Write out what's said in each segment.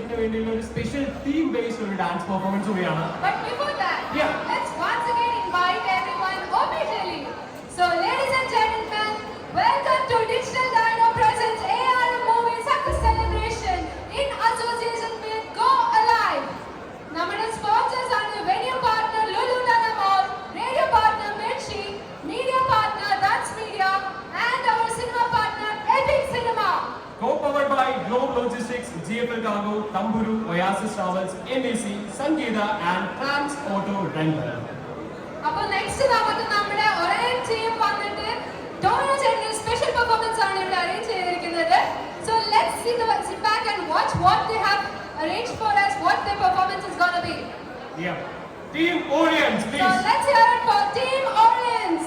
സെറ്റിന് വേണ്ടിയുള്ള ഒരു സ്പെഷ്യൽ തീം ബേസ്ഡ് ഒരു ഡാൻസ് പെർഫോമൻസ് കൂടിയാണ്. But before that, let's once again invite everyone officially. So ladies and gentlemen, welcome to Digital Dino Presents ARM Movie Success Celebration in association with Go Alive. നമ്മുടെ sponsors ആണ് venue partner Lulu Dana mall, radio partner Mirchi, media partner that's media and our cinema partner epic cinema. Co-powered by Globe Logistics, GFL Cargo, Tamburu, Oasis Travels, NAC, Sangeeta and Trans Auto Rental. അപ്പോൾ next നമുക്ക് നമ്മുടെ ഒരേ team വന്നിട്ട് ടോണോ ചേട്ടന്റെ special performance ആണ് ഇവിടെ arrange ചെയ്തിരിക്കുന്നത്. So let's sit back and watch what they have arranged for us, what their performance is going to be. Yeah. Team Oriens, please. So let's hear it for Team Oriens.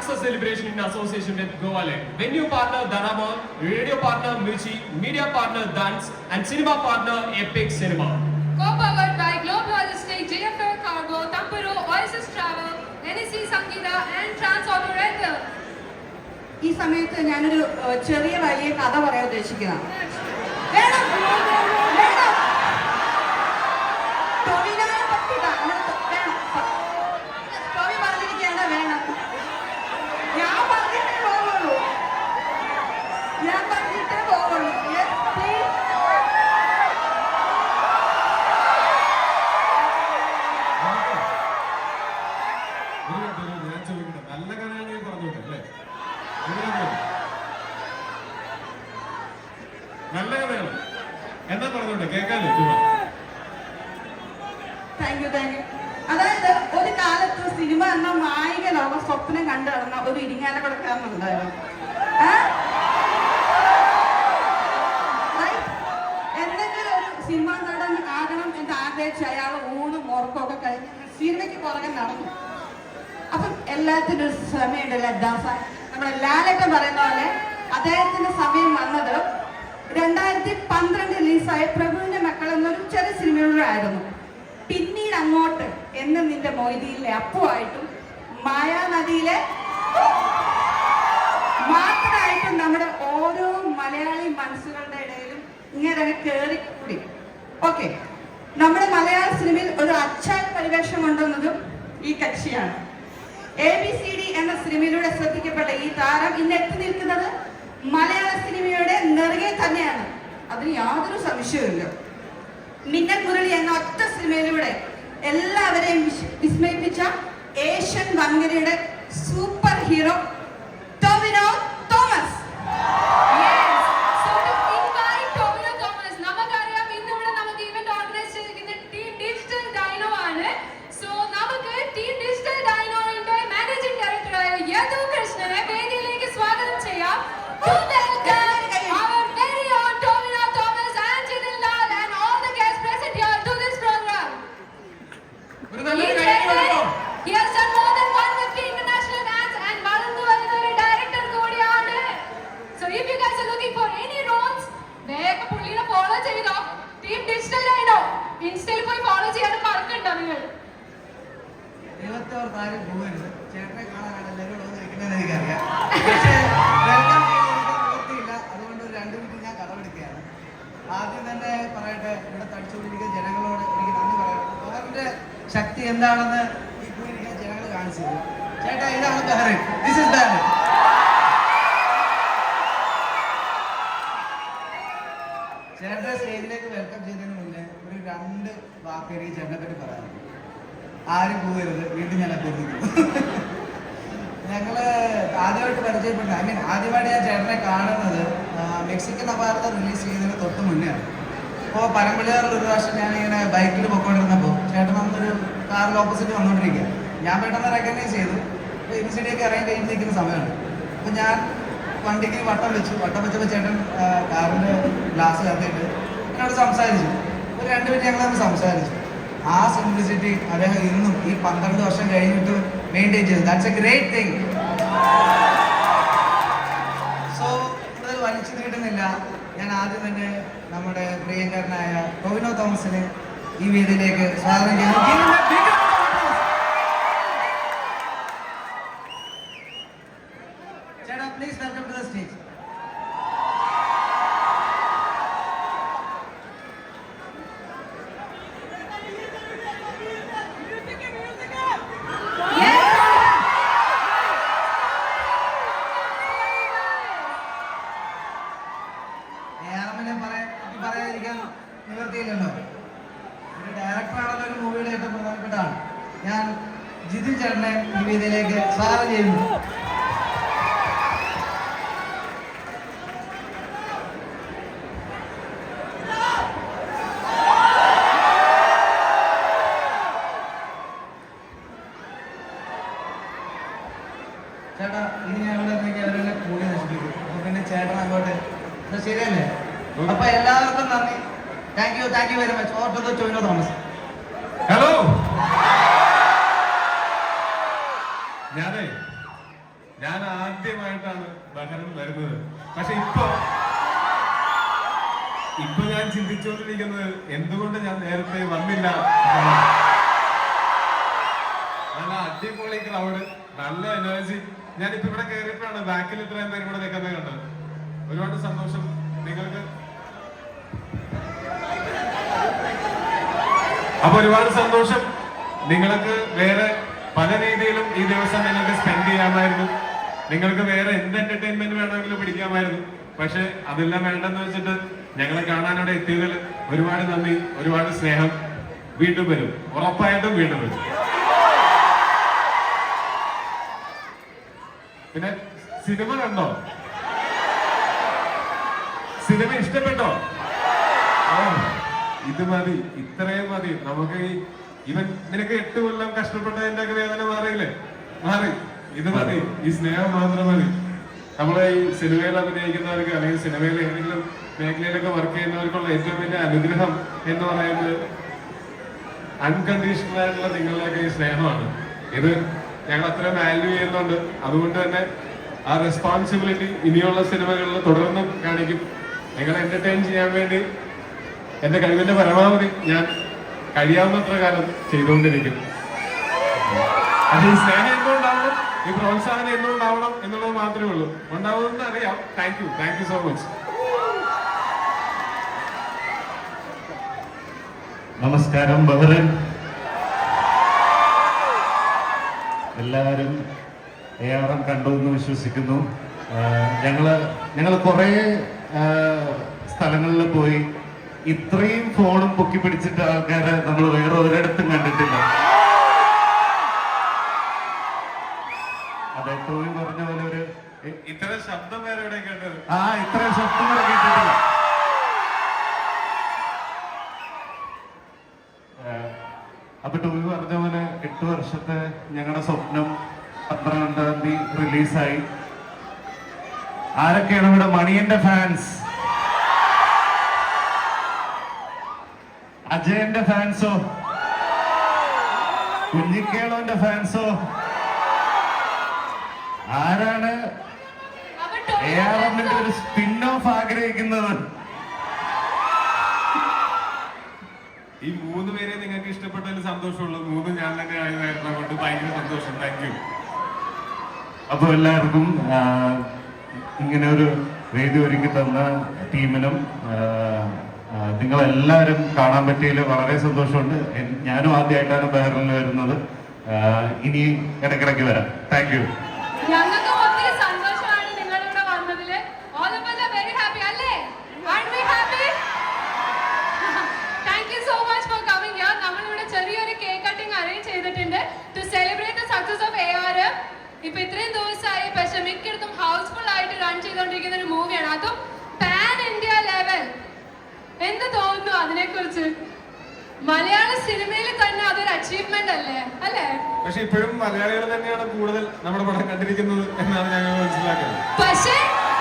success celebration in association with Goaland. Venue partner Danamon, radio partner Mirchi, media partner Dance, and cinema partner Epic Cinema. Co-powered by Globe Logistics, JFL Cargo, Tampuru, Oasis Travel, NEC Sangeeta and Trans Auto Rental. ഈ സമയത്ത് ഞാനൊരു ചെറിയ വലിയ കഥ പറയാൻ ഉദ്ദേശിക്കുന്നതാണ്. വേണം വേണം ടോവിനോയെ പറ്റി വേണം ടോവി പറഞ്ഞിരിക്കേണ്ട വേണം ഞാൻ പറഞ്ഞിട്ടേ പോവുള്ളൂ Yes, please. ഞാൻ ചോദിക്കട്ടെ, നല്ല കഥയാണെങ്കിൽ പറഞ്ഞോട്ടെ അല്ലേ? നല്ല കഥയാണ് എന്താ പറഞ്ഞോട്ടെ, കേൾക്കാല്ലേ? Thank you. അതായത് ഒരു കാലത്ത് സിനിമ എന്ന നായിക ലോകം സ്വപ്നം കണ്ടു നടന്ന ഒരു ഇരിങ്ങാല കൊടുക്കാറുണ്ടായിരുന്നു. എന്തെങ്കിലും ഒരു സിനിമ നടൻ ആകണം എന്ന് ആഗ്രഹിച്ച് അയാൾ ഊണും ഉറക്കമൊക്കെ കഴിഞ്ഞ് സിനിമയ്ക്ക് പുറകെ നടന്നു. അപ്പം എല്ലാത്തിനും ഒരു സമയമുണ്ടല്ലോ. ദാസ നമ്മുടെ ലാലേട്ടൻ പറയുന്ന പോലെ അദ്ദേഹത്തിന്റെ സമയം വന്നത് 2012 റിലീസായ പ്രഭുവിന്റെ മക്കൾ എന്നൊരു ചെറിയ സിനിമയിലൂടെയായിരുന്നു. പിന്നീട് അങ്ങോട്ട് എന്ന് നിന്റെ മൊയ്തിയിലെ അപ്പുവായിട്ടും മായാനദിയിലെ മാത്രമായിട്ടും നമ്മുടെ ഓരോ മലയാളി മനസ്സുകളുടെ ഇടയിലും ഇങ്ങനെ കയറിക്കൂടി. ഓക്കെ, നമ്മുടെ മലയാള സിനിമയിൽ ഒരു അച്ചായ പരിവേഷം കൊണ്ടുവന്നതും ഈ കക്ഷിയാണ്. ABCD എന്ന സിനിമയിലൂടെ ശ്രദ്ധിക്കപ്പെട്ട ഈ താരം ഇന്ന് എത്തി നിൽക്കുന്നത് മലയാള സിനിമയുടെ നെറുകെ തന്നെയാണ്. അതിന് യാതൊരു സംശയവുമില്ല. മിന്നൽ മുരളി എന്ന ഒറ്റ സിനിമയിലൂടെ എല്ലാവരെയും വിസ്മയിപ്പിച്ച ഏഷ്യൻ വൻകരയുടെ സൂപ്പർ ഹീറോ ടോവിനോ തോമസ്. ചേട്ടനെ കാണാനാണ് എല്ലാവരും ഇരിക്കുന്നതെന്ന് എനിക്കറിയാം. പക്ഷേ വെൽക്കം ചെയ്തില്ല. അതുകൊണ്ട് ഒരു 2 മിനിറ്റ് ഞാൻ കടമെടുക്കുകയാണ്. ആദ്യം തന്നെ പറയട്ടെ, ഇവിടെ തടിച്ചുകൊണ്ടിരിക്കുന്ന ജനങ്ങളോട് എനിക്ക് നന്ദി പറയണം. ബഹറിന്റെ ശക്തി എന്താണെന്ന് ഈ പോയിരിക്കുന്ന ജനങ്ങൾ കാണിച്ചു തരും. ചേട്ടാ, ഇതാണ് ബഹറിൻ. This is Bahrain. ചേട്ടനെ സ്റ്റേജിലേക്ക് വെൽക്കം ചെയ്തതിന് മുന്നേ ഒരു 2 വാക്ക് എനിക്ക് ചേട്ടനെ പറ്റി പറയാനുണ്ട്. ആരും പോകരുത്, വീണ്ടും ഞാൻ അഭ്യർത്ഥിക്കുന്നു. ഞങ്ങള് ആദ്യമായിട്ട് പരിചയപ്പെട്ട, ആദ്യമായിട്ട് ഞാൻ ചേട്ടനെ കാണുന്നത് മെക്സിക്കൻ അപാരത റിലീസ് ചെയ്യുന്നതിന് തൊട്ട് മുന്നെയാണ്. അപ്പോൾ പരമ്പളിയാറിൽ ഒരു പ്രാവശ്യം ഞാനിങ്ങനെ ബൈക്കിൽ പൊയ്ക്കൊണ്ടിരുന്നപ്പോൾ ചേട്ടൻ അന്നൊരു കാറിൽ ഓപ്പോസിറ്റ് വന്നുകൊണ്ടിരിക്കുക. ഞാൻ പെട്ടെന്ന് റെക്കഗ്നൈസ് ചെയ്തു. അപ്പോൾ ABCD ഒക്കെ ഇറങ്ങി കഴിഞ്ഞ് നിൽക്കുന്ന സമയമാണ്. അപ്പോൾ ഞാൻ വണ്ടിക്ക് വട്ടം വെച്ചപ്പോൾ ചേട്ടൻ കാറിൻ്റെ ഗ്ലാസ് കത്തിയിട്ട് എന്നോട് സംസാരിച്ചു. ഒരു 2 മിനിറ്റ് ഞങ്ങളൊന്ന് സംസാരിച്ചു. ആ സിംപ്ലിസിറ്റി അദ്ദേഹം ഇന്നും ഈ 12 വർഷം കഴിഞ്ഞിട്ട് മെയിൻറ്റെയിൻ ചെയ്തു. That's A great thing. So കൂടുതൽ വലിച്ചു നീട്ടുന്നില്ല. ഞാൻ ആദ്യം തന്നെ നമ്മുടെ പ്രിയങ്കരനായ ടോവിനോ തോമസിനെ ഈ വേദിയിലേക്ക് സ്വാഗതം ചെയ്യുന്നു. ചേട്ടാ, please welcome to the stage. പറയാതിരിക്കാൻ നിവർത്തിയില്ലല്ലോ. ഒരു ഡയറക്ടറാണല്ലോ ഒരു മൂവിയുടെ ഏറ്റവും പ്രധാനപ്പെട്ട ആൾ. ഞാൻ ജിതിൻ ചേട്ടനെ ഈ വേദിയിലേക്ക് സ്വാഗതം ചെയ്യുന്നു. ചേട്ടാ, ഇനി ഞാൻ ഇവിടെ നിന്നെങ്കിൽ അവരെല്ലാം കൂടി നശിപ്പിക്കും. അപ്പൊ പിന്നെ ചേട്ടൻ അങ്ങോട്ട് ശരിയല്ലേ? അപ്പൊ എല്ലാവർക്കും നന്ദി. Thank you very much. Or to the Tovino Thomas. Hello, Bahrain വരുന്നത്. പക്ഷെ ഇപ്പൊ ഞാൻ ചിന്തിച്ചുകൊണ്ടിരിക്കുന്നത് എന്തുകൊണ്ട് ഞാൻ നേരത്തെ വന്നില്ല. നല്ല അടിപൊളി ക്രൗഡ്, നല്ല എനർജി. ഞാനിപ്പോ ഇവിടെ കയറിയപ്പോഴാണ് ബാക്കിൽ ഇത്രയും പേര് ഇവിടെ നിൽക്കുന്നത് കണ്ടത്. ഒരുപാട് സന്തോഷം നിങ്ങൾക്ക്. അപ്പൊ ഒരുപാട് സന്തോഷം. നിങ്ങൾക്ക് വേറെ പല രീതിയിലും ഈ ദിവസം നിങ്ങൾക്ക് സ്പെൻഡ് ചെയ്യാമായിരുന്നു. നിങ്ങൾക്ക് വേറെ എന്ത് എന്റർടൈൻമെന്റ് വേണമെങ്കിലും പിടിക്കാമായിരുന്നു. പക്ഷെ അതെല്ലാം വേണ്ടെന്ന് വെച്ചിട്ട് ഞങ്ങളെ കാണാനോടെ എത്തിയതിൽ ഒരുപാട് നന്ദി, ഒരുപാട് സ്നേഹം. വീണ്ടും വരും, ഉറപ്പായിട്ടും വീണ്ടും വരും. പിന്നെ സിനിമ കണ്ടോ? സിനിമ ഇഷ്ടപ്പെട്ടോ? ഇത് മതി, ഇത്രയും മതി നമുക്ക്. നിനക്ക് 8 കൊല്ലം കഷ്ടപ്പെട്ടതിന്റെ ഒക്കെ വേദന മാറിയില്ലേ? മാറി. ഇത് മതി, ഈ സ്നേഹം മാത്രം മതി. നമ്മളെ ഈ സിനിമയിൽ അഭിനയിക്കുന്നവർക്ക് അല്ലെങ്കിൽ സിനിമയിൽ ഏതെങ്കിലും മേഖലയിലൊക്കെ വർക്ക് ചെയ്യുന്നവർക്കുള്ള ഏറ്റവും വലിയ അനുഗ്രഹം എന്ന് പറയുന്നത് അൺകണ്ടീഷണൽ ആയിട്ടുള്ള നിങ്ങളിലേക്ക് ഈ സ്നേഹമാണ്. ഇത് ഞങ്ങൾ അത്രയും വാല്യൂ ചെയ്യുന്നുണ്ട്. അതുകൊണ്ട് തന്നെ ആ റെസ്പോൺസിബിലിറ്റി ഇനിയുള്ള സിനിമകളിൽ തുടർന്നും കാണിക്കും. നിങ്ങളെ എന്റർടൈൻ ചെയ്യാൻ വേണ്ടി എന്റെ കഴിവിന്റെ പരമാവധി ഞാൻ കഴിയാവുന്നത്ര കാലം ചെയ്തുകൊണ്ടിരിക്കും. അത് ഈ സ്നേഹം എന്തുകൊണ്ടാവണം, ഈ പ്രോത്സാഹനം എന്തുകൊണ്ടാവണം എന്നുള്ളത് മാത്രമേ ഉള്ളൂ. ഉണ്ടാവുമെന്ന് അറിയാം. Thank you so much. നമസ്കാരം ബഹ്റൻ. എല്ലാവരും ARM കണ്ടു എന്ന് വിശ്വസിക്കുന്നു. ഞങ്ങൾ കുറേ സ്ഥലങ്ങളിൽ പോയി ഇത്രയും ഫോണും പൊക്കി പിടിച്ചിട്ട് ആൾക്കാരെ നമ്മൾ വേറെ ഒരിടത്തും കണ്ടിട്ടില്ല. അതെ, ടോയ് പറഞ്ഞ പോലെ ഒരു ഇത്ര ശബ്ദം വേറെ എവിടെ കേട്ടത്? ഇത്രയും ശബ്ദം വരെ കേട്ടിട്ടില്ല. അപ്പൊ ടോയ് പറഞ്ഞ പോലെ 8 വർഷത്തെ ഞങ്ങളുടെ സ്വപ്നം 12-ാം തീയതി റിലീസായി. ആരൊക്കെയാണ് ഇവിടെ മണിയന്റെ ഫാൻസ്? അജയന്റെ ഫാൻസോ? കുഞ്ഞിക്കേളോന്റെ ഫാൻസോ? ആരാണ് ARMന്റെ ഒരു സ്പിൻ ഓഫ് ആഗ്രഹിക്കുന്നത്? ഈ 3 പേരെ നിങ്ങൾക്ക് ഇഷ്ടപ്പെട്ടതിൽ സന്തോഷമുള്ളൂ. 3 ഞാൻ തന്നെ ആയതായിരുന്നു. അതുകൊണ്ട് ഭയങ്കര സന്തോഷം. Thank you. അപ്പൊ എല്ലാവർക്കും ഇങ്ങനെ ഒരു വേദി ഒരുക്കി തന്ന ടീമിനും നിങ്ങളെല്ലാവരും കാണാൻ പറ്റിയതിൽ വളരെ സന്തോഷമുണ്ട്. ഞാനും ആദ്യമായിട്ടാണ് ബഹ്റിനിൽ വരുന്നത്. ഇനി ഇടയ്ക്കിടയ്ക്ക് വരാം. Thank you. ഞങ്ങൾക്ക് ഒത്തിരി സന്തോഷമാണ് നിങ്ങളിവിടെ വന്നതില്. All of us are very happy, അല്ലേ? Aren't we happy? Thank you so much for coming here. നമ്മളിവിടെ ചെറിയൊരു കേക്ക് കട്ടിംഗ് അറേഞ്ച് ചെയ്തിട്ടുണ്ട് to celebrate the success of ARM. ഇപ്പൊ ഇത്രയും ദിവസമായി പക്ഷെ മിക്കയിടത്തും ഹൗസ്ഫുൾ ആയിട്ട് റൺ ചെയ്തുകൊണ്ടിരിക്കുന്ന ഒരു മൂവിയാണ്. അതും പാൻ ഇന്ത്യ ലെവൽ. എന്ത് തോന്നുന്നു അതിനെ കുറിച്ച്? മലയാള സിനിമയിൽ തന്നെ അതൊരു അച്ചീവ്മെന്റ് അല്ലേ? പക്ഷെ ഇപ്പോഴും മലയാളികൾ തന്നെയാണ് കൂടുതൽ നമ്മുടെ പടം കണ്ടിരിക്കുന്നത് എന്നാണ് ഞങ്ങൾ മനസ്സിലാക്കുന്നത്. പക്ഷേ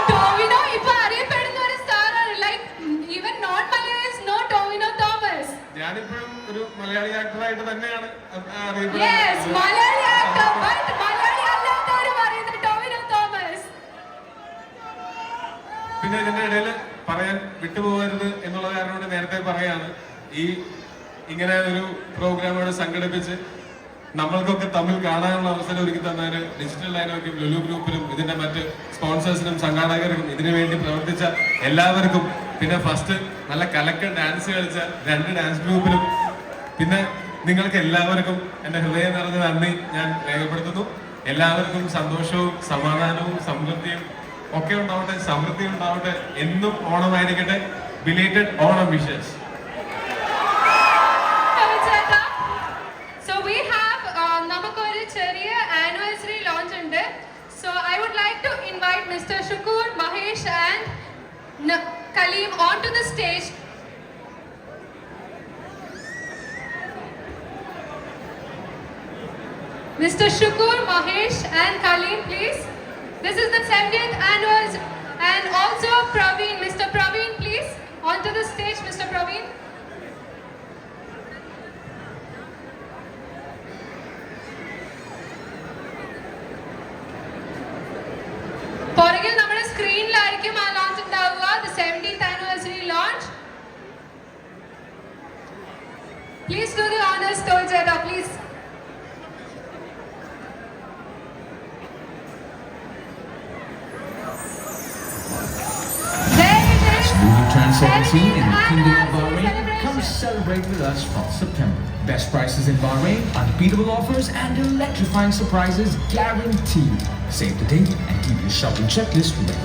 ടോവിനോ ഇപ്പൊ അറിയപ്പെടുന്ന ഒരു സ്റ്റാറാണ്. Like even not Malayalees know Tovino Thomas. ഞാനിപ്പോഴും ഒരു മലയാളി ആക്ടറായിട്ട് തന്നെയാണ് Yes, Malayali actor, but Malayali അല്ലാത്തവര് പറയുന്നത് ടോവിനോ തോമസ്. പിന്നെ ഇതിന്റെ ഇടയിൽ പറയാൻ വിട്ടുപോകരുത് എന്നുള്ള കാരണോട് നേരത്തെ പറയാണ്, ഇങ്ങനെ ഒരു പ്രോഗ്രാമുകൾ സംഘടിപ്പിച്ച് നമ്മൾക്കൊക്കെ തമ്മിൽ കാണാനുള്ള അവസരം ഒരുക്കി തന്നതിന് ഡിജിറ്റൽ ലൈനോക്കും ലുലു ഗ്രൂപ്പിനും ഇതിന്റെ മറ്റ് സ്പോൺസേഴ്സിനും സംഘാടകർക്കും ഇതിനു വേണ്ടി പ്രവർത്തിച്ച എല്ലാവർക്കും, പിന്നെ ഫസ്റ്റ് നല്ല കലക്കൻ ഡാൻസ് കളിച്ച 2 ഡാൻസ് ഗ്രൂപ്പിനും, പിന്നെ നിങ്ങൾക്ക് എല്ലാവർക്കും എന്റെ ഹൃദയം നിറഞ്ഞ നന്ദി ഞാൻ രേഖപ്പെടുത്തുന്നു. എല്ലാവർക്കും സന്തോഷവും സമാധാനവും സമൃദ്ധിയും ഒക്കെ ഉണ്ടാവട്ടെ, സമൃദ്ധി ഉണ്ടാവട്ടെ, എന്നും ഓണമായിരിക്കട്ടെ. Belated Onam wishes. So we have നമുക്കൊരു ചെറിയ ആനിവേഴ്സറി ലോഞ്ച് ഉണ്ട്. So I would like to invite Mr. Shukur, Mahesh and Kaleem onto the stage. Mr. Shukur, Mahesh and Kaleem, please. This is the 70th anniversary, and also Praveen. Mr. Praveen, please, onto the stage, Mr. Praveen. പുറകിൽ Please do the honors towards Jetta, please. There it is. Movie turns 17 in the Seventeen Kingdom of anniversary Bahrain. Come celebration. celebrate with us from September. Best prices in Bahrain, unbeatable offers, and electrifying surprises guaranteed. Save the date and keep your shopping checklist ready.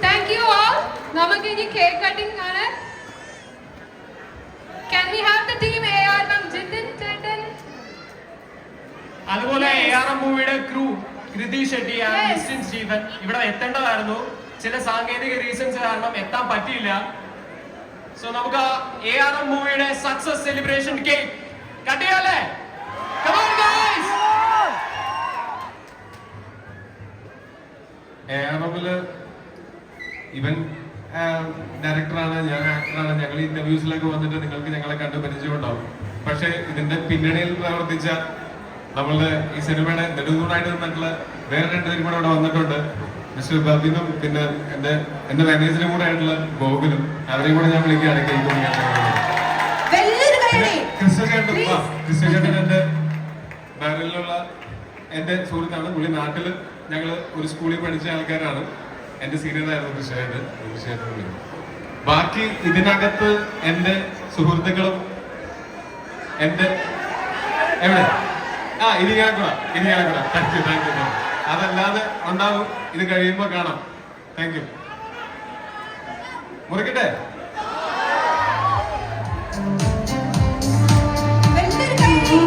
Thank you all. നമുക്ക് ഇനി cake cutting ആണ്. Can we have the team AR from Jitin Chetan? അതുപോലെ ARM മൂവിയുടെ crew കൃതി Shetty and Yes. Christian Steven ഇവിടെ എത്തേണ്ടതായിരുന്നു. ചില സാങ്കേതിക reasons കാരണം എത്താൻ പറ്റിയില്ല. സോ നമുക്ക് ARM മൂവിയുടെ സക്സസ് സെലിബ്രേഷൻ കേക്ക് കട്ട് ചെയ്യാല്ലേ? Come on guys! ARMല് ഇവൻ ഡയറക്ടറാണ്, ഞാൻ ആക്ടറാണ്. ഞങ്ങൾ ഇന്റർവ്യൂസിലൊക്കെ വന്നിട്ട് നിങ്ങൾക്ക് ഞങ്ങളെ കണ്ട് പരിചയമുണ്ടാവും. പക്ഷെ ഇതിന്റെ പിന്നണിയിൽ പ്രവർത്തിച്ച നമ്മളുടെ ഈ സിനിമയുടെ നെടുതൂണായിട്ട് നിന്നിട്ടുള്ള വേറെ രണ്ടുപേരും കൂടെ ഇവിടെ വന്നിട്ടുണ്ട്. മിസ്റ്റർ ബബിനും പിന്നെ എന്റെ മാനേജറും കൂടെ ആയിട്ടുള്ള ഗോകുലും. അവരെയും കൂടെ ഞാൻ വിളിക്കുകയാണ് കേക്ക് മുറിക്കാൻ. വലിയൊരു കൈയടി. ക്രിസ്ത്യൻ എന്റെ ബാരലിലുള്ള എന്റെ സുഹൃത്താണ്. പുള്ളി നാട്ടില് ഞങ്ങള് ഒരു സ്കൂളിൽ പഠിച്ച ആൾക്കാരാണ്. എന്റെ സീനിയറായിരുന്നു തീർച്ചയായിട്ടും. ബാക്കി ഇതിനകത്ത് എന്റെ സുഹൃത്തുക്കളും എന്റെ എവിടെ ഇനി ഞാൻ കൂടാ. Thank you. അതല്ലാതെ ഉണ്ടാവും. ഇത് കഴിയുമ്പോ കാണാം. Thank you. മുറിക്കട്ടെ. വലിയൊരു കൈയടി.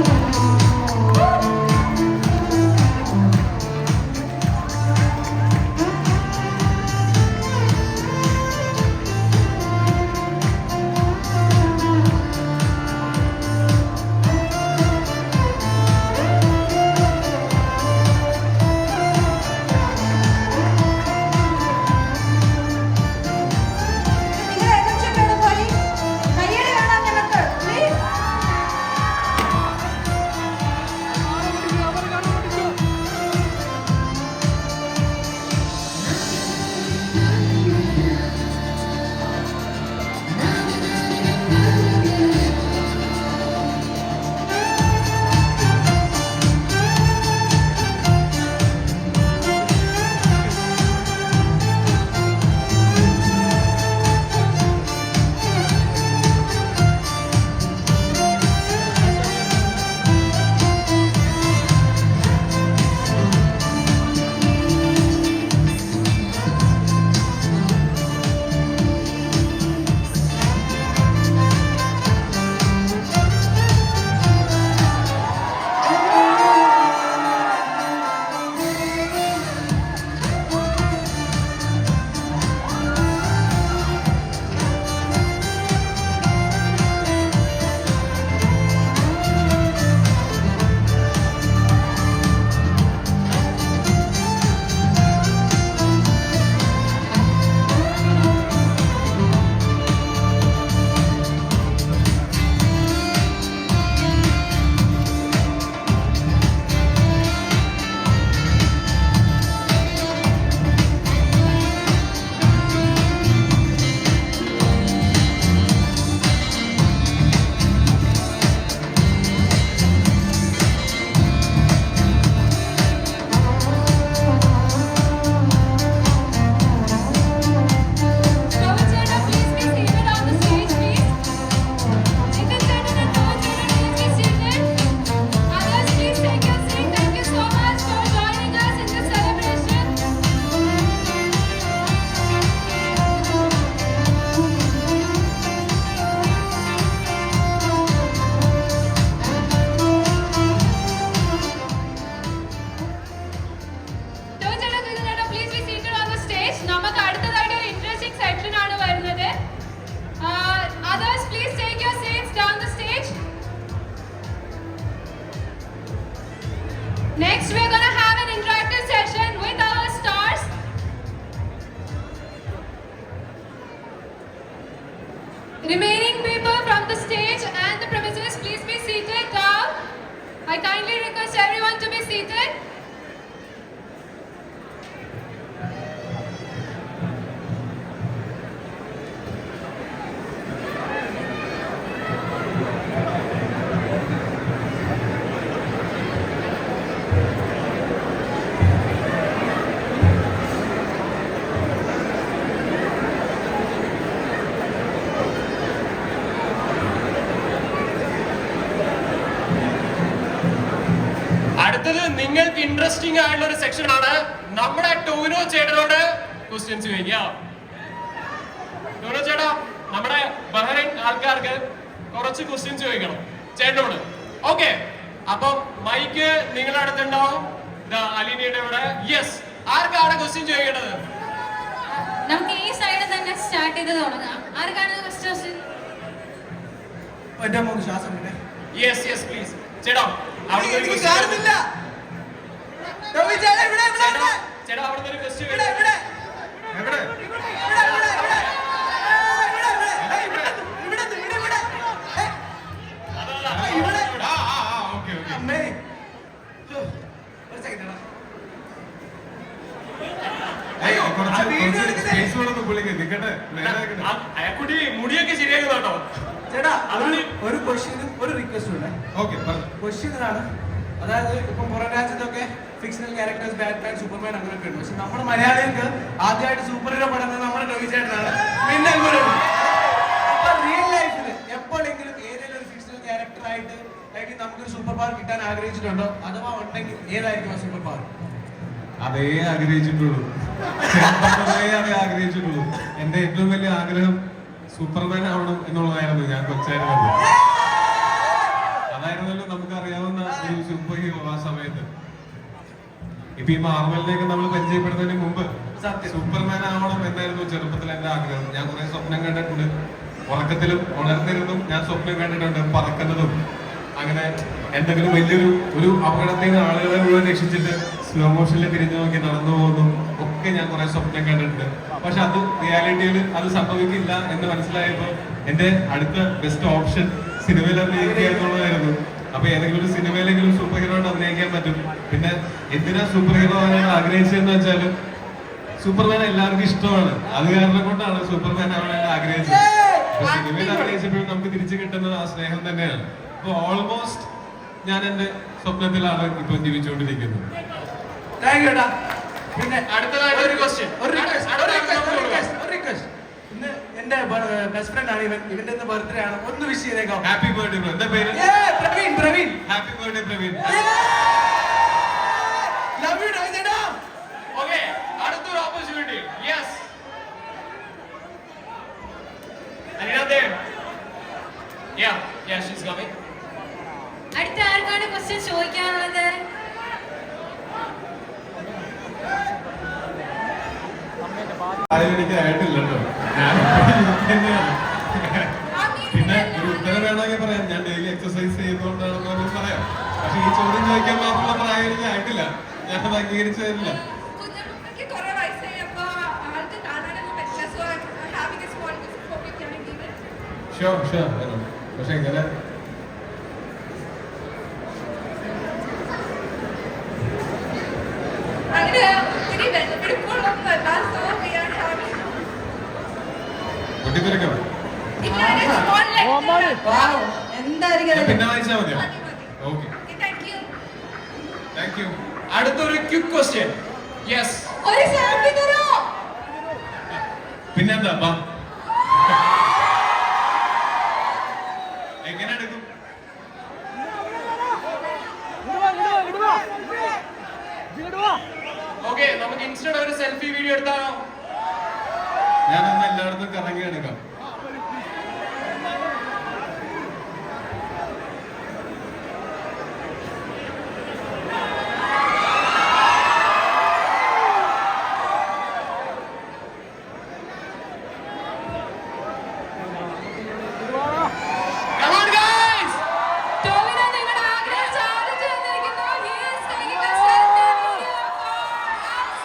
നിങ്ങൾ ഇൻട്രസ്റ്റിംഗ് ആയിട്ടുള്ള ഒരു സെക്ഷൻ ആണ്. നമ്മുടെ ടോവിനോ ചേട്ടനോട് ക്വസ്റ്റ്യൻസ് ചോദിക്കാം. ടോവിനോ ചേട്ടാ, നമ്മുടെ ബഹ്റൈൻ ആൾക്കാർക്ക് കുറച്ച് ക്വസ്റ്റ്യൻസ് ചോദിക്കണം ചേട്ടനോട്. ഓക്കെ, അപ്പം മൈക്ക് നിങ്ങളുടെ അടുത്തുണ്ടാവും. അലീനയുടെ ഇവിടെ. യെസ്, ആർക്കാണ് ക്വസ്റ്റ്യൻ ചോദിക്കേണ്ടത്? നമുക്ക് ഈ സൈഡിൽ തന്നെ സ്റ്റാർട്ട് ചെയ്ത് തുടങ്ങാം. ആർക്കാണ് ഫസ്റ്റ് ക്വസ്റ്റ്യൻ? ശ്വാസം യെസ് യെസ് പ്ലീസ്. ചേട്ടാ അവിടുന്ന് ഒരു question. കാണുന്നില്ല. ടോമി ചേട്ടാ ഇവിടെ ഇവിടെ ഇവിടെ. ചേട്ടാ അവിടുന്ന് ഒരു ക്വസ്റ്റ്യൻ എവിടെ ഇവിടെ ഇവിടെ ഓക്കെ ഓക്കെ. അമ്മേ. ഒരു സെക്കൻഡ്. കുറച്ച് സ്പേസ് കൊടുത്ത് പുള്ളിക്ക് നിൽക്കട്ടെ. അയാൾക്കുട്ടി മുടിയൊക്കെ ശരിയാക്കുന്നുണ്ടോ? ചേട്ടാ ഒരു ക്വസ്റ്റ്യനും ഒരു റിക്വസ്റ്റും ഉണ്ട്. ഓക്കെ പറഞ്ഞു. ക്വസ്റ്റ്യൻ ഇതാണ്, അതായത് ഇപ്പം പുറം രാജ്യത്തൊക്കെ ഫിക്ഷണൽ ക്യാരക്ടേഴ്സ് ബാറ്റ്മാൻ സൂപ്പർമാൻ അങ്ങനെയൊക്കെ ഉണ്ട്. പക്ഷെ നമ്മുടെ മലയാളികൾക്ക് ആദ്യമായിട്ട് സൂപ്പർ ഹീറോ പടം നമ്മുടെ ടോമി ചേട്ടനാണ്. മിന്നൽ മുരളി. അപ്പൊ റിയൽ ലൈഫിൽ എപ്പോഴെങ്കിലും ഏതെങ്കിലും ഒരു ഫിക്ഷണൽ ക്യാരക്ടർ ആയിട്ട് നമുക്കൊരു സൂപ്പർ പവർ കിട്ടാൻ ആഗ്രഹിച്ചിട്ടുണ്ടോ? അഥവാ ഉണ്ടെങ്കിൽ ഏതായിരിക്കും ആ സൂപ്പർ പവർ? അതേ ആഗ്രഹിച്ചിട്ടുള്ളൂ, ചെറുപ്പത്തിലേ അതേ ആഗ്രഹിച്ചിട്ടുള്ളൂ. എന്റെ ഏറ്റവും വലിയ ആഗ്രഹം സൂപ്പർമാൻ ആവണം എന്നുള്ളതായിരുന്നു ഞാൻ കൊച്ചായിരുന്നല്ലോ. അതായിരുന്നല്ലോ നമുക്ക് അറിയാവുന്ന ഒരു സൂപ്പർ ഹീറോ ആ സമയത്ത്. ഇപ്പൊ ഈ മാർവലിലേക്ക് നമ്മൾ പരിചയപ്പെടുന്നതിന് മുമ്പ് സൂപ്പർമാൻ ആവണം എന്നായിരുന്നു ചെറുപ്പത്തിൽ എന്റെ ആഗ്രഹം. ഞാൻ കുറെ സ്വപ്നം കണ്ടിട്ടുണ്ട്, ഉറക്കത്തിലും ഉണർന്നിരുന്നും ഞാൻ സ്വപ്നം കണ്ടിട്ടുണ്ട്, പറക്കുന്നതും. അങ്ങനെ എന്തെങ്കിലും ഒരു അപകടത്തിൽ നിന്ന് ആളുകളെ മുഴുവൻ രക്ഷിച്ചിട്ട് സ്ലോ മോഷനിൽ തിരിഞ്ഞു നോക്കി നടന്നു പോകുന്നു ഒക്കെ ഞാൻ കുറെ സ്വപ്നം കണ്ടിട്ടുണ്ട്. പക്ഷെ അത് റിയാലിറ്റിയിൽ അത് സംഭവിക്കില്ല എന്ന് മനസ്സിലായപ്പോൾ എന്റെ അടുത്ത ബെസ്റ്റ് ഓപ്ഷൻ സിനിമയിൽ അഭിനയിക്കുക എന്നുള്ളതായിരുന്നു. അപ്പൊ ഏതെങ്കിലും ഒരു സിനിമയിലെങ്കിലും സൂപ്പർ ഹീറോ ആയിട്ട് അഭിനയിക്കാൻ പറ്റും. പിന്നെ എന്തിനാ സൂപ്പർ ഹീറോ ആകാൻ ആഗ്രഹിച്ചതെന്ന് വെച്ചാൽ സൂപ്പർമാൻ എല്ലാവർക്കും ഇഷ്ടമാണ്. അത് കാരണം കൊണ്ടാണ് സൂപ്പർമാൻ ആവാൻ ആഗ്രഹിച്ചത്. സിനിമയിൽ അഭിനയിച്ചപ്പോഴും നമുക്ക് തിരിച്ചു കിട്ടുന്നത് ആ സ്നേഹം തന്നെയാണ്. അപ്പൊ ഓൾമോസ്റ്റ് ഞാൻ എന്റെ സ്വപ്നത്തിലാണ് ഇപ്പൊ ജീവിച്ചുകൊണ്ടിരിക്കുന്നത്. പിന്നെ അടുത്തതായിട്ട് ഒരു ക്വസ്റ്റ്യൻ. ഇന്ന് എന്റെ ബെസ്റ്റ് ഫ്രണ്ട് ആണ് ഇവൻ. ഇവന്റെ ഇന്ന് ബർത്ത്ഡേ ആണ്. ഒന്ന് വിഷ് ചെയ്തേക്കാം. Happy birthday bro. എന്താ പേര്? Praveen. Happy birthday Praveen. Love you ചേട്ടാ. ഓക്കെ, അടുത്തൊരു ഓപ്പർച്യൂണിറ്റി. യെസ് അനിനാഥേ. Yeah, she's coming. അടുത്ത ആർക്കാണ് ക്വസ്റ്റ്യൻ ചോദിക്കാനുള്ളത്? എനിക്ക് ആയിട്ടില്ല കേട്ടോ. പിന്നെ ഒരു ഉത്തരം വേണമെങ്കിൽ പറയാം, ഞാൻ ഡെയിലി എക്സസൈസ് ചെയ്യുന്നതുകൊണ്ടാണെന്ന് പറയാം. പക്ഷെ ഈ ചോദ്യം ചോദിക്കാൻ മാത്രമുള്ള പ്രായം എനിക്ക് ആയിട്ടില്ല. ഞാനത് അംഗീകരിച്ചു തരില്ല. ഷുവർ പക്ഷെ ഇങ്ങനെ പൊട്ടിത്തെറിക്കണം. എന്തായിരിക്കും പിന്നെ വായിച്ചാൽ മതിയോ? Okay, thank you. അടുത്തൊരു ക്വിക്ക് ക്വസ്റ്റ്യൻ. യെസ്, ഒരു സെൽഫി തരോ? പിന്നെന്താ എങ്ങനെ എടുക്കും? ഓക്കെ, നമുക്ക് ഇൻസ്റ്റന്റ് ഒരു സെൽഫി വീഡിയോ എടുത്താലോ? ഞാനൊന്ന് എല്ലായിടത്തും കറങ്ങി എടുക്കാം. Come on guys. ടോവിനോ നിങ്ങളുടെ ആഗ്രഹം സാധിച്ചു തന്നിരിക്കുന്നു. He is taking a selfie video for us.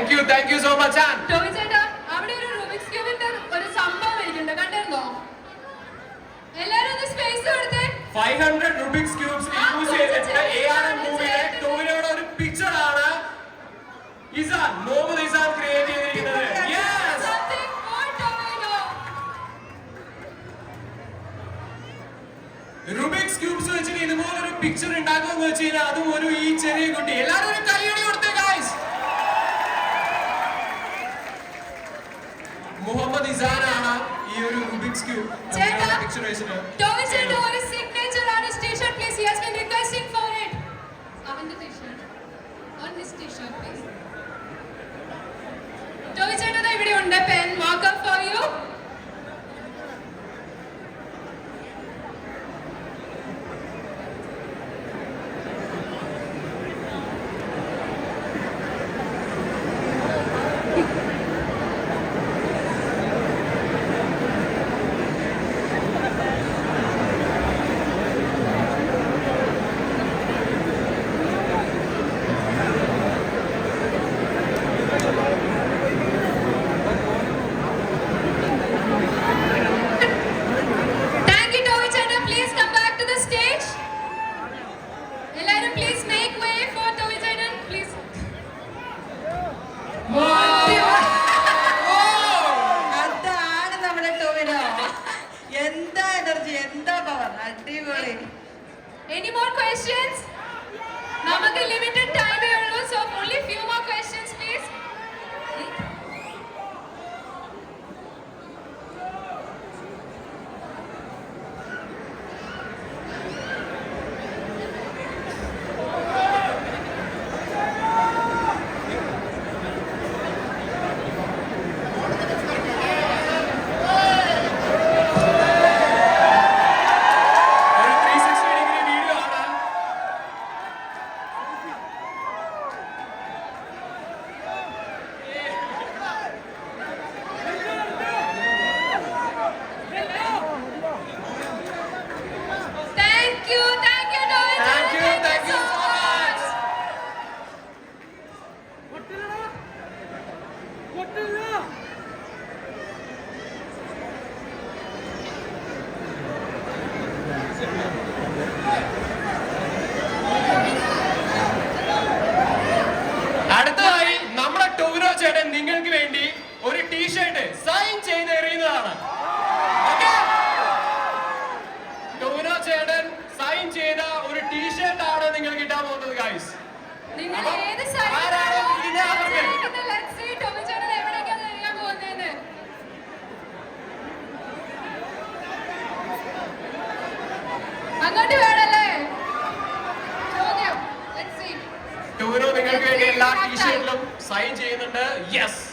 Thank you so much. Tomy ചേട്ടാ, അവിടെ ഒരു റൂബിക്സ് ക്യൂബിന്റെ ഒരു സംഭവം ഇരിക്കുന്നുണ്ട്, കണ്ടിരുന്നോ? എല്ലാരും ഒന്ന് സ്പേസ് കൊടുത്തേ. 500 Rubik's cubes യൂസ് ചെയ്തിട്ട് ARM മൂവിയിലെ ടോവിനോയുടെ ഒരു പിക്ചർ ആണ് ഇസാൻ, മുഹമ്മദ് ഇസാൻ ക്രിയേറ്റ് ചെയ്തിരിക്കുന്നത്. Yes, Something for Tomino. Rubik's cubes വെച്ചിട്ട് ഇതുപോലൊരു പിക്ചർ ഉണ്ടാക്കുമെന്ന് വെച്ച് കഴിഞ്ഞാൽ അതും ഒരു ഈ ചെറിയ കുട്ടി. എല്ലാവരും ഒരു കൈയടി കൊടുത്തേ ഗൈസ്. മുഹമ്മദ് ഇസാൻ ആണ് ഈ ഒരു റുബിക്സ് ക്യൂബ് ചേട്ടാ, പിക്ചർ വെച്ചിട്ട്. ടോമി ചേട്ടാ ഒരു സിഗ്നേച്ചർ ആണ് t-shirt please. He has been requesting for it. അവന്റെ t-shirt on his t-shirt please. Tomy ചേട്ടാ ദാ ഇവിടെ ഉണ്ട് pen marker for you. Thank you Tommy Chetta, please come back to the stage. Ellaarum please make way for Tommy Chetta, please. അതാണ് നമ്മുടെ ടോവിനോ. എന്താ energy, എന്താ power, അടിപൊളി. Any more questions? നമുക്ക് limited time ഉള്ളൂ, so only few more questions please. ഒരു 360 degree video ആണ്. Thank you Tommy Chetta. Thank you so much. അടുത്തതായി നമ്മുടെ ടോവിനോ ചേട്ടൻ നിങ്ങൾക്ക് വേണ്ടി ഒരു ടീഷർട്ട് സൈൻ ചെയ്ത് എറിയുന്നതാണ്. Okay? ടോവിനോ ചേട്ടൻ സൈൻ ചെയ്ത ഒരു ടീഷർട്ട് ആണ് നിങ്ങൾ കിട്ടാൻ പോകുന്നത് ഗൈസ്. നിങ്ങൾ അപ്പം ഏത് side ആരാണ് ആണോ ഇതിനെ അവർക്ക്? ആഗ്രഹിക്കുന്നത്? Let's see ടോമി ചേട്ടൻ എവിടേക്കാണ് എറിയാൻ പോകുന്നതെന്ന്. അങ്ങോട്ട് വേണല്ലേ ചോദ്യം. Let's see. ടോവിനോ നിങ്ങൾക്ക് വേണ്ടി എല്ലാ ടീഷർട്ടിലും സൈൻ ചെയ്യുന്നുണ്ട്. യെസ്,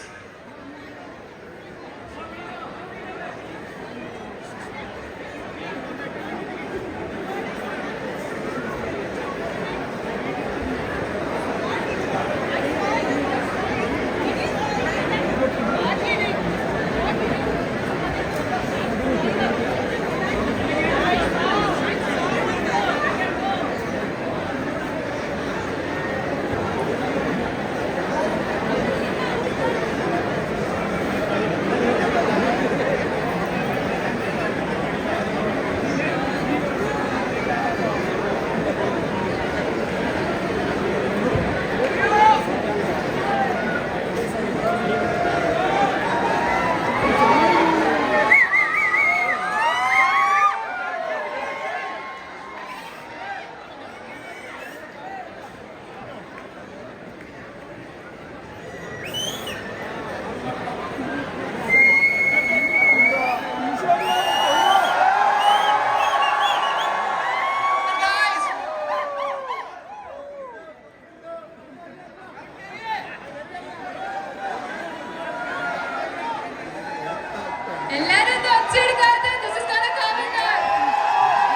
എല്ലാരും ഇത് ഒച്ചയെടുക്കാതെ. This is gonna come in there.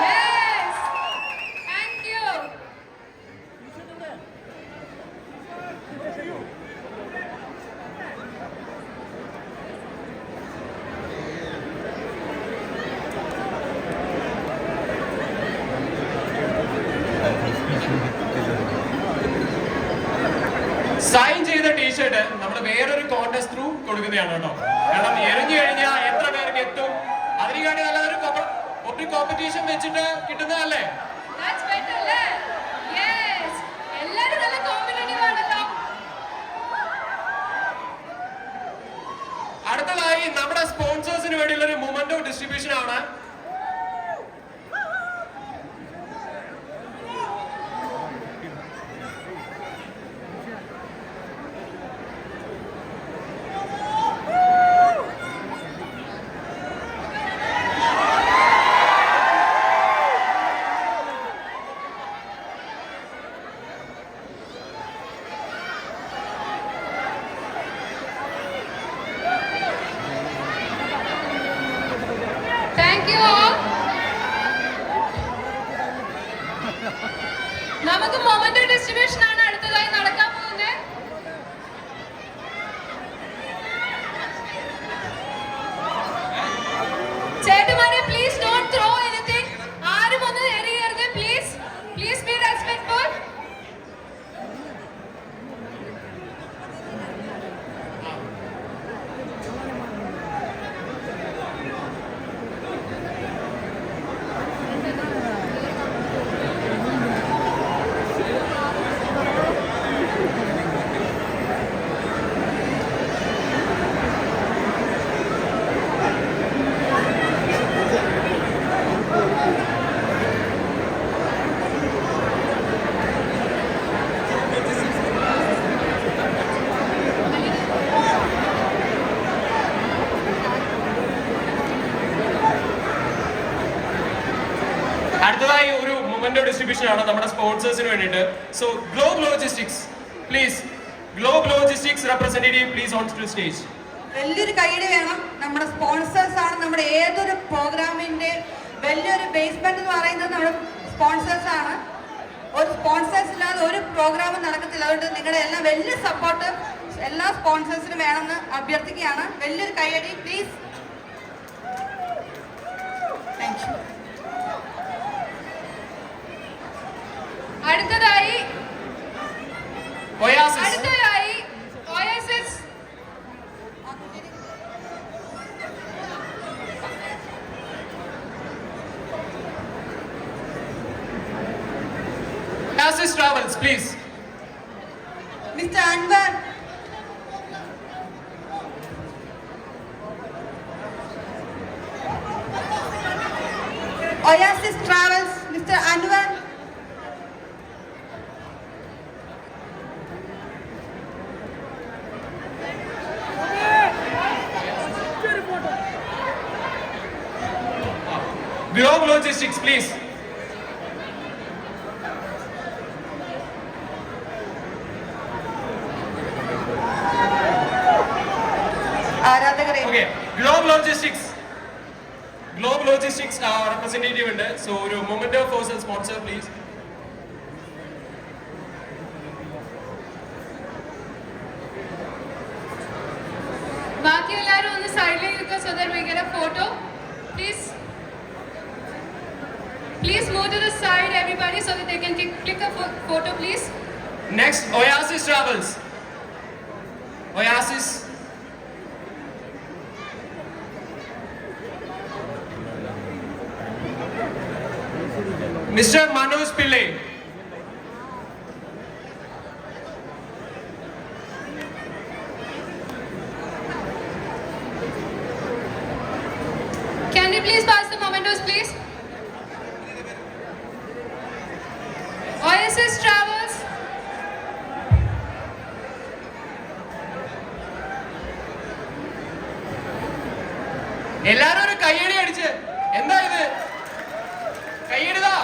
Yes. Thank you. Sign ചെയ്ത ടീഷർട്ട് ടീഷർട്ട് നമ്മൾ വേറൊരു കോൺടെസ്റ്റ് ത്രൂ കൊടുക്കുന്നതാണ് കേട്ടോ. കാരണം എറിഞ്ഞു കഴിഞ്ഞാൽ എത്ര പേർക്ക് എത്തും, അതിനെക്കാട്ടി നല്ലൊരു കോമ്പറ്റീഷൻ വെച്ചിട്ട് കിട്ടുന്നതല്ലേ. That's better, അല്ലേ? Yes. എല്ലാരും നല്ല കോമ്പറ്റീറ്റീവ് ആണല്ലോ. അടുത്തതായി നമ്മുടെ സ്പോൺസേഴ്സിന് വേണ്ടിയുള്ള ഒരു മൊമെന്റോ ഡിസ്ട്രിബ്യൂഷൻ ആണ്. Thank you all. നമുക്ക് മൊമെന്റോ ഡിസ്ട്രിബ്യൂഷൻ ആണ് അടുത്തതായി നടക്കാൻ പോകുന്നത്. ചേട്ടന്മാരെ പ്ലീസ് ഡോണ്ട് ത്രോ എനിത്തിങ്. ആരും ഒന്നും എറിയരുത് പ്ലീസ്. Please be respectful. അടുത്തതായി ഒരു മൊമെന്റോ ഡിസ്ട്രിബ്യൂഷൻ ആണ് നമ്മുടെ സ്പോൺസേഴ്സിന് വേണ്ടിയിട്ട്. So Globe Logistics please, Globe Logistics representative please on to stage. വലിയൊരു കൈയ്യടി വേണം. നമ്മുടെ സ്പോൺസേഴ്സ് ആണ് നമ്മുടെ ഏതൊരു പ്രോഗ്രാമിന്റെ വലിയൊരു ബേസ്മെന്റ് എന്ന് പറയുന്നത് നമ്മുടെ സ്പോൺസേഴ്സ് ആണ്. ഒരു സ്പോൺസേഴ്സ് ഇല്ലാതെ ഒരു പ്രോഗ്രാമും നടക്കത്തില്ല. അതുകൊണ്ട് നിങ്ങളുടെ എല്ലാം വലിയ സപ്പോർട്ട് എല്ലാ സ്പോൺസേഴ്സിനും വേണമെന്ന് അഭ്യർത്ഥിക്കുകയാണ്. വലിയൊരു കൈയ്യടി പ്ലീസ്. Thank you. അടുത്തതായി Oasis. Oasis. Oasis Travels please. Mister Anwar. Oasis Travels mister Anwar. Globe Logistics please. ആരാധകരെ ഓക്കെ, ഗ്ലോബ് ലോജിസ്റ്റിക്സ് റെപ്രസെന്റേറ്റീവ് ഉണ്ട്. സോ ഒരു മൊമെന്റോ ഫോഴ്സ് സ്പോൺസർ പ്ലീസ്. ബാക്കി എല്ലാവരും ഒന്ന് സൈഡിലേക്ക് നിൽക്കുക. So that we get a photo please. Please move to the side, everybody, so that they can click a photo, please. Next, Oasis Travels. Oasis. Mr. Manoj Pillai. Can you please pass the mementos, please? Oasis Travels. എല്ലാരും ഒരു കയ്യടി അടിച്ച്. എന്താ ഇത്? കയ്യടിതാ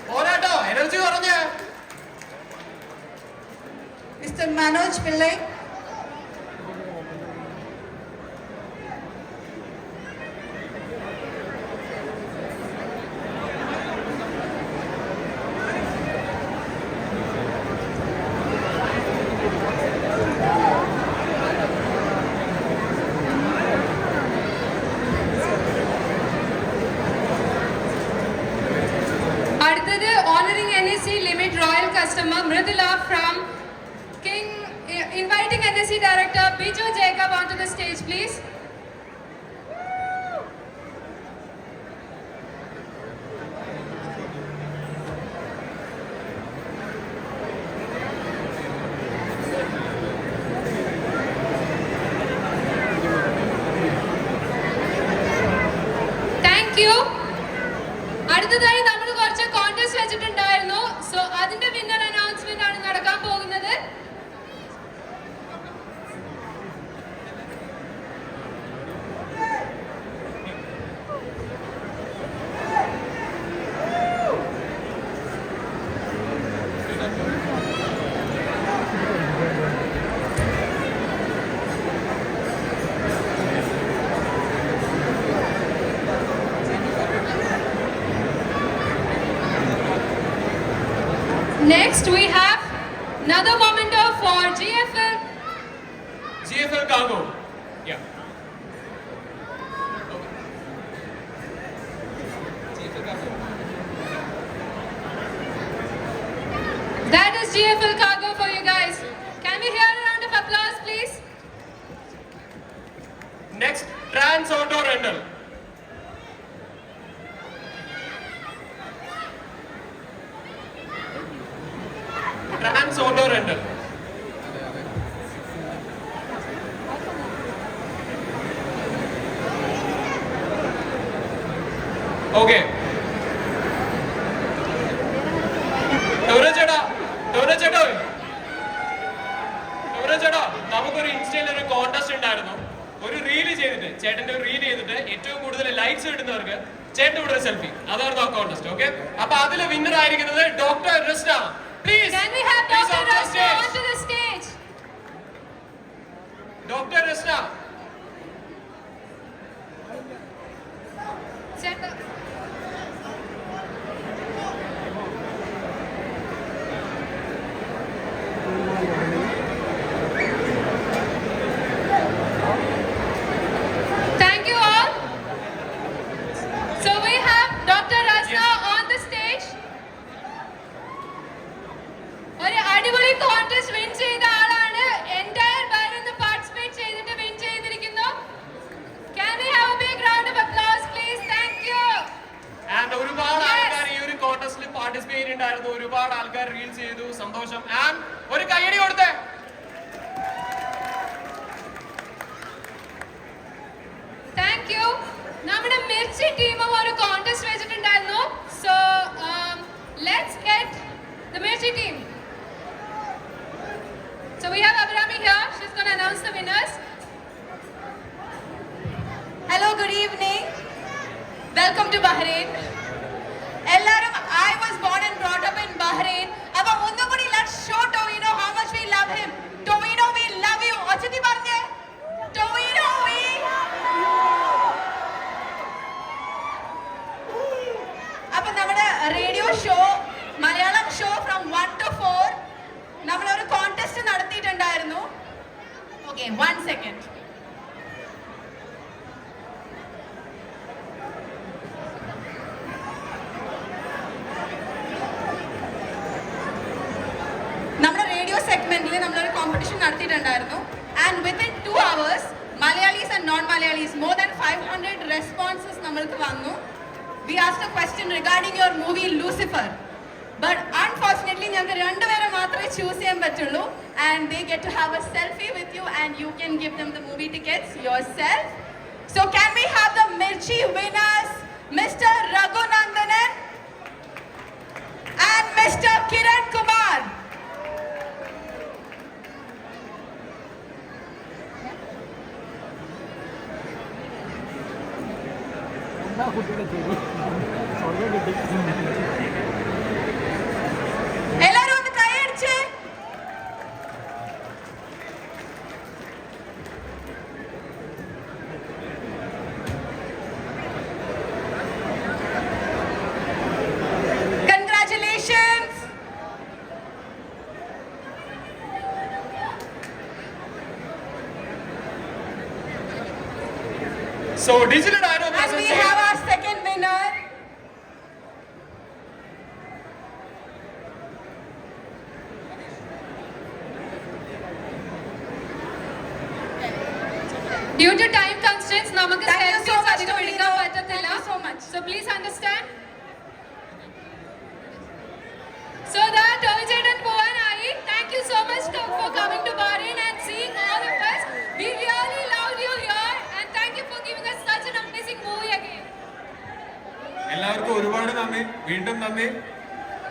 പോരാട്ടോ, energy കുറഞ്ഞ. Mister Manoj Pillai. Honoring NEC Limit Royal Customer Mridula from King inviting NSC Director Biju Jacob onto the stage, please. Thank you. അടുത്തതായി നമ്മൾ കുറച്ച് കോൺടെസ്റ്റ് വെച്ചിട്ടുണ്ടായിരുന്നു. സോ അതിന്റെ വിന്നർ അനൗൺസ്മെന്റ് ആണ് നടക്കാൻ പോകുന്നത്. Next we have another memento for GFL. GFL Cargo. Yeah. That is GFL Cargo for you guys. Can we hear a round of applause, please? Next, Trans Auto Rental. Trans Auto Rental. Okay. ചേട്ടാ നമുക്കൊരു ഇൻസ്റ്റയിൽ ഒരു contest ഉണ്ടായിരുന്നു. ഒരു reel ചെയ്തിട്ട് ചേട്ടന്റെ ഒരു reel ചെയ്തിട്ട് ഏറ്റവും കൂടുതൽ ലൈക്സ് കിട്ടുന്നവർക്ക് ചേട്ടൻ കൂടെ ഒരു സെൽഫി, അതായിരുന്നു ആ കോൺടെസ്റ്റ്. ഓക്കെ, അപ്പൊ അതിലെ വിന്നർ ആയിരിക്കുന്നത് doctor Rasna. Please Can we have Dr. Rasna onto the stage? Doctor Rasna. ചേട്ടാ Thank you all. So we have Dr. Rasna on the stage. ഒരു അടിപൊളി കോൺടെസ്റ്റ് വിൻ ചെയ്ത ആളാണ്. എൻറ്റയർ ബൈറിന്ന് പാർട്ടിസിപ്പേറ്റ് ചെയ്തിട്ട് വിൻ ചെയ്തിരിക്കുന്നു. Can we have a big round of applause please? Thank you. And ഒരുപാട് ആൾക്കാർ ഈ ഒരു കോൺടെസ്റ്റിൽ പാർട്ടിസിപ്പേറ്റ് ഉണ്ടായിരുന്നു. ഒരുപാട് ആൾക്കാർ റീൽസ് ചെയ്തു. സന്തോഷം. ആൻഡ് ഒരു കൈയടി കൊടുത്തേ. Thank you. നമ്മുടെ മിർച്ചി ടീമും ഒരു കോൺടെസ്റ്റ് വെച്ചിട്ടുണ്ടായിരുന്നു. So let's get the Mirchi team. So we have Abrami here. She's going to announce the winners. Hello, good evening. Welcome to Bahrain. Ellarum, I was born and brought up in Bahrain. Appo onnu kudi let's show Tovino how much we love him. Tovino, we love you. Achati parne. Tovino, we appo nammade radio show Malayalam show from 1 to 4 നമ്മൾ ഒരു contest നടത്തിയിട്ടുണ്ടായിരുന്നു. Okay, 1 second. നമ്മുടെ radio സെഗ്മെന്റിൽ നമ്മളൊരു competition നടത്തിയിട്ടുണ്ടായിരുന്നു. And within 2 hours Malayalees and non Malayalees more than 500 responses നമ്മൾക്ക് വന്നു. We asked a question regarding your movie Lucifer. But unfortunately, ഞങ്ങൾക്ക് രണ്ടുപേരെ മാത്രമേ ചൂസ് ചെയ്യാൻ പറ്റുള്ളൂ. And they get to have a selfie with you and you can give them the movie tickets yourself. So can we have the Mirchi winners, Mr. Raghunandanan and Mr. Kiran Kumar. എല്ലാരും ഒന്ന് കൈയടിച്ച്. Congratulations. So digital dino And presents we here. have our second winner. Due to time constraints, നമുക്ക് Thank you so selfies much, അധികം Tony. എടുക്കാൻ പറ്റത്തില്ല. Thank you so much. So please understand. So that ടോവിച്ചേട്ടൻ പോവാനായി. Thank you so much for coming to Bahrain and seeing all of us. We really loved you here and thank you for giving us such an amazing movie again. എല്ലാവർക്കും ഒരുപാട് നന്ദി, വീണ്ടും നന്ദി.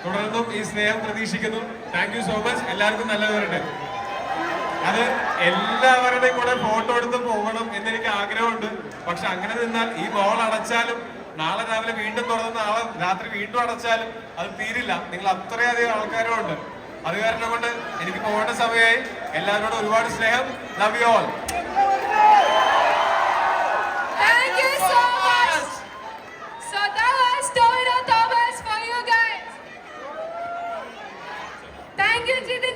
തുടർന്നും ഈ സ്നേഹം പ്രതീക്ഷിക്കുന്നു. Thank you so much. എല്ലാവർക്കും നല്ലത് വരട്ടെ. അത് എല്ലാവരുടെയും കൂടെ ഫോട്ടോ എടുത്ത് പോകണം എന്നെനിക്ക് ആഗ്രഹമുണ്ട്. പക്ഷെ അങ്ങനെ നിന്നാൽ ഈ മോൾ അടച്ചാലും നാളെ രാവിലെ വീണ്ടും തുറന്ന് നാളെ രാത്രി വീണ്ടും അടച്ചാലും അത് തീരില്ല. നിങ്ങൾ അത്രയധികം ആൾക്കാരും ഉണ്ട്. അത് കാരണം കൊണ്ട് എനിക്ക് പോകേണ്ട സമയമായി. എല്ലാവരോടും ഒരുപാട് സ്നേഹം. Love you all. Thank you so much. So that was Toro Thomas for you guys. Thank you, Jidin.